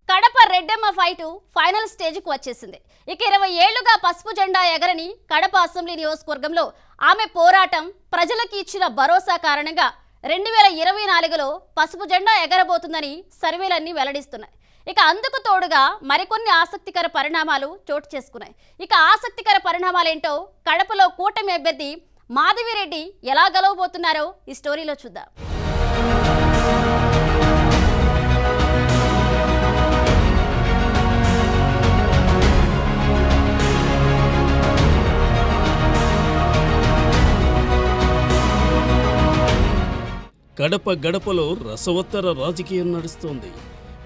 Kadapa Reddamma fight final స్టేజ్కు వచ్చేసింది. ఇక 20 ఏళ్లుగా పసుపు జెండా ఎగరని కడప అసెంబ్లీ నియోజకవర్గంలో ఆమె పోరాటం ప్రజలకు ఇచ్చిన భరోసా కారణంగా 2024లో పసుపు జెండా ఎగరబోతుందని సర్వేలన్నీ వెల్లడిస్తున్నాయి. ఇక అందుకు తోడుగా మరికొన్ని ఆసక్తికర పరిణామాలు చోటు చేసుకున్నాయి. ఇక ఆసక్తికర పరిణామాలేంటో కడపలో కూటమి అభ్యర్థి మాధవిరెడ్డి ఎలా గెలవబోతున్నారో ఈ స్టోరీలో చూద్దాం. కడప గడపలో రసవత్తర రాజకీయం నడుస్తోంది.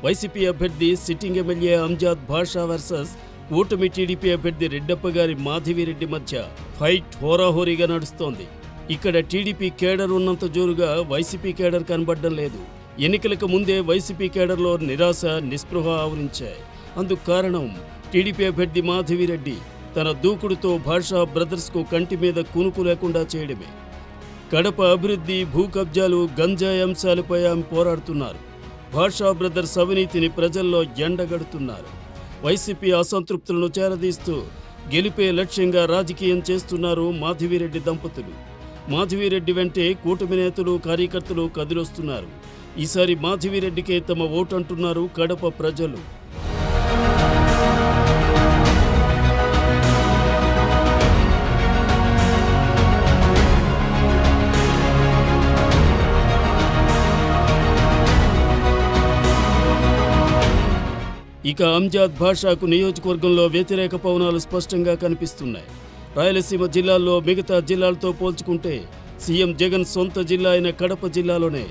వైసీపీ అభ్యర్థి సిట్టింగ్ ఎమ్మెల్యే అంజాద్ భాషా వర్సెస్ కూటమి టీడీపీ అభ్యర్థి రెడ్డప్ప గారి మాధవిరెడ్డి మధ్య ఫైట్ హోరాహోరీగా నడుస్తోంది. ఇక్కడ టీడీపీ కేడర్ ఉన్నంత జోరుగా వైసీపీ కేడర్ కనబడడం లేదు. ఎన్నికలకు ముందే వైసీపీ కేడర్లో నిరాశ నిస్పృహ ఆవరించాయి. అందుకు కారణం టీడీపీ అభ్యర్థి మాధవిరెడ్డి తన దూకుడుతో భాషా బ్రదర్స్కు కంటి మీద కునుకు లేకుండా చేయడమే. కడప అభివృద్ధి, భూ కబ్జాలు, గంజాయి అంశాలపై ఆమె పోరాడుతున్నారు. భాషా బ్రదర్స్ అవినీతిని ప్రజల్లో ఎండగడుతున్నారు. వైసీపీ అసంతృప్తులను చేరదీస్తూ గెలిపే లక్ష్యంగా రాజకీయం చేస్తున్నారు మాధవిరెడ్డి దంపతులు. మాధవిరెడ్డి వెంటే కూటమి నేతలు, కార్యకర్తలు కదిలొస్తున్నారు. ఈసారి మాధవిరెడ్డికే తమ ఓటంటున్నారు కడప ప్రజలు. ఇక అంజాద్ భాషాకు నియోజకవర్గంలో వ్యతిరేక పవనాలు స్పష్టంగా కనిపిస్తున్నాయి. రాయలసీమ జిల్లాల్లో మిగతా జిల్లాలతో పోల్చుకుంటే సీఎం జగన్ సొంత జిల్లా అయిన కడప జిల్లాలోనే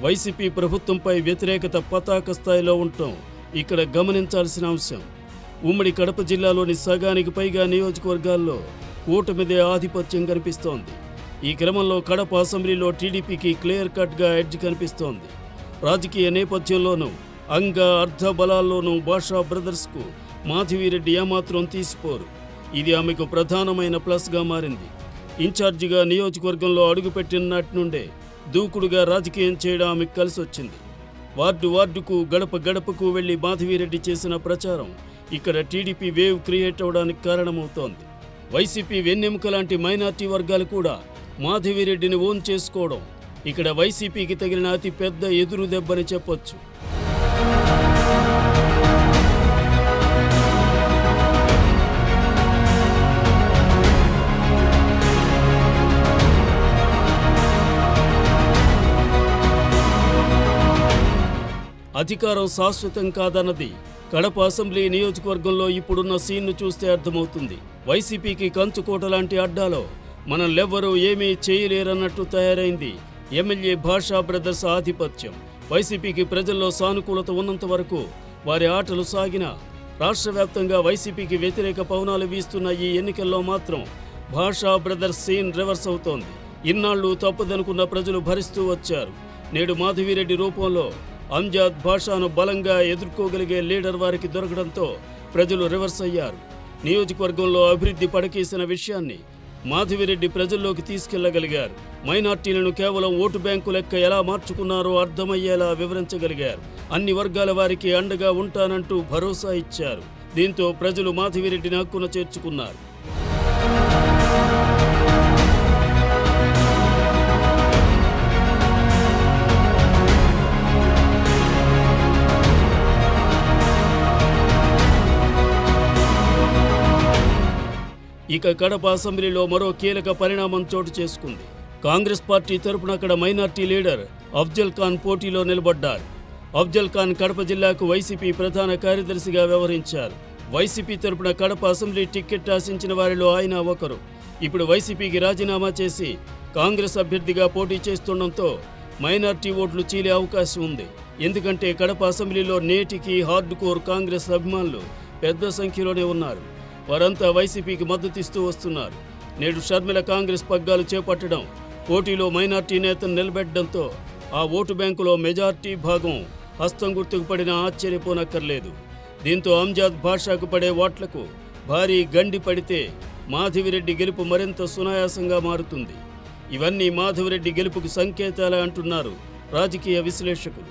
వైసీపీ ప్రభుత్వంపై వ్యతిరేకత పతాక స్థాయిలో ఉండటం ఇక్కడ గమనించాల్సిన అంశం. ఉమ్మడి కడప జిల్లాలోని సగానికి పైగా నియోజకవర్గాల్లో కూటమిదే ఆధిపత్యం కనిపిస్తోంది. ఈ క్రమంలో కడప అసెంబ్లీలో టీడీపీకి క్లియర్ కట్గా ఎడ్జ్ కనిపిస్తోంది. రాజకీయ నేపథ్యంలోనూ అంగ అర్ధ బలాల్లోనూ భాషా బ్రదర్స్కు మాధవిరెడ్డి ఏమాత్రం తీసిపోరు. ఇది ఆమెకు ప్రధానమైన ప్లస్గా మారింది. ఇన్ఛార్జిగా నియోజకవర్గంలో అడుగుపెట్టిన నాటి నుండే దూకుడుగా రాజకీయం చేయడం ఆమెకు కలిసొచ్చింది. వార్డుకు గడప గడపకు వెళ్లి మాధవిరెడ్డి చేసిన ప్రచారం ఇక్కడ టీడీపీ వేవ్ క్రియేట్ అవడానికి కారణమవుతోంది. వైసీపీ వెన్నెముక లాంటి మైనార్టీ వర్గాలు కూడా మాధవిరెడ్డిని ఓన్ చేసుకోవడం ఇక్కడ వైసీపీకి తగిలిన అతి పెద్ద ఎదురు దెబ్బని చెప్పొచ్చు. అధికారం శాశ్వతం కాదన్నది కడప అసెంబ్లీ నియోజకవర్గంలో ఇప్పుడున్న సీన్ను చూస్తే అర్థమవుతుంది. వైసీపీకి కంచుకోట లాంటి అడ్డాలో మనల్నెవ్వరూ ఏమీ చేయలేరన్నట్టు తయారైంది ఎమ్మెల్యే భాషా బ్రదర్స్ ఆధిపత్యం. వైసీపీకి ప్రజల్లో సానుకూలత ఉన్నంత వరకు వారి ఆటలు సాగినా రాష్ట్ర వ్యాప్తంగా వైసీపీకి వ్యతిరేక పవనాలు వీస్తున్న ఈ ఎన్నికల్లో మాత్రం భాషా బ్రదర్స్ సీన్ రివర్స్ అవుతోంది. ఇన్నాళ్లు తప్పదనుకున్న ప్రజలు భరిస్తూ వచ్చారు. నేడు మాధవిరెడ్డి రూపంలో అంజాద్ భాషాను బలంగా ఎదుర్కోగలిగే లీడర్ వారికి దొరకడంతో ప్రజలు రివర్స్ అయ్యారు. నియోజకవర్గంలో అభివృద్ధి పడకేసిన విషయాన్ని మాధవిరెడ్డి ప్రజల్లోకి తీసుకెళ్లగలిగారు. మైనార్టీలను కేవలం ఓటు బ్యాంకు లెక్క ఎలా మార్చుకున్నారో అర్థమయ్యేలా వివరించగలిగారు. అన్ని వర్గాల వారికి అండగా ఉంటానంటూ భరోసా ఇచ్చారు. దీంతో ప్రజలు మాధవిరెడ్డిని హక్కున చేర్చుకున్నారు. ఇక కడప అసెంబ్లీలో మరో కీలక పరిణామం చోటు చేసుకుంది. కాంగ్రెస్ పార్టీ తరపున అక్కడ మైనార్టీ లీడర్ అఫ్జల్ ఖాన్ పోటీలో నిలబడ్డారు. అఫ్జల్ ఖాన్ కడప జిల్లాకు వైసీపీ ప్రధాన కార్యదర్శిగా వ్యవహరించారు. వైసీపీ తరపున కడప అసెంబ్లీ టికెట్ ఆశించిన వారిలో ఆయన ఒకరు. ఇప్పుడు వైసీపీకి రాజీనామా చేసి కాంగ్రెస్ అభ్యర్థిగా పోటీ చేస్తుండటంతో మైనార్టీ ఓట్లు చీలే అవకాశం ఉంది. ఎందుకంటే కడప అసెంబ్లీలో నేటికి హార్డ్ కోర్ కాంగ్రెస్ అభిమానులు పెద్ద సంఖ్యలోనే ఉన్నారు. వారంతా వైసీపీకి మద్దతిస్తూ వస్తున్నారు. నేడు షర్మిల కాంగ్రెస్ పగ్గాలు చేపట్టడం, పోటీలో మైనార్టీ నేతను నిలబెట్టడంతో ఆ ఓటు బ్యాంకులో మెజార్టీ భాగం హస్తం గుర్తుకు పడినా ఆశ్చర్యపోనక్కర్లేదు. దీంతో అంజాద్ భాషాకు పడే ఓట్లకు భారీ గండి పడితే మాధవిరెడ్డి గెలుపు మరింత సునాయాసంగా మారుతుంది. ఇవన్నీ మాధవిరెడ్డి గెలుపుకు సంకేతాలే అంటున్నారు రాజకీయ విశ్లేషకులు.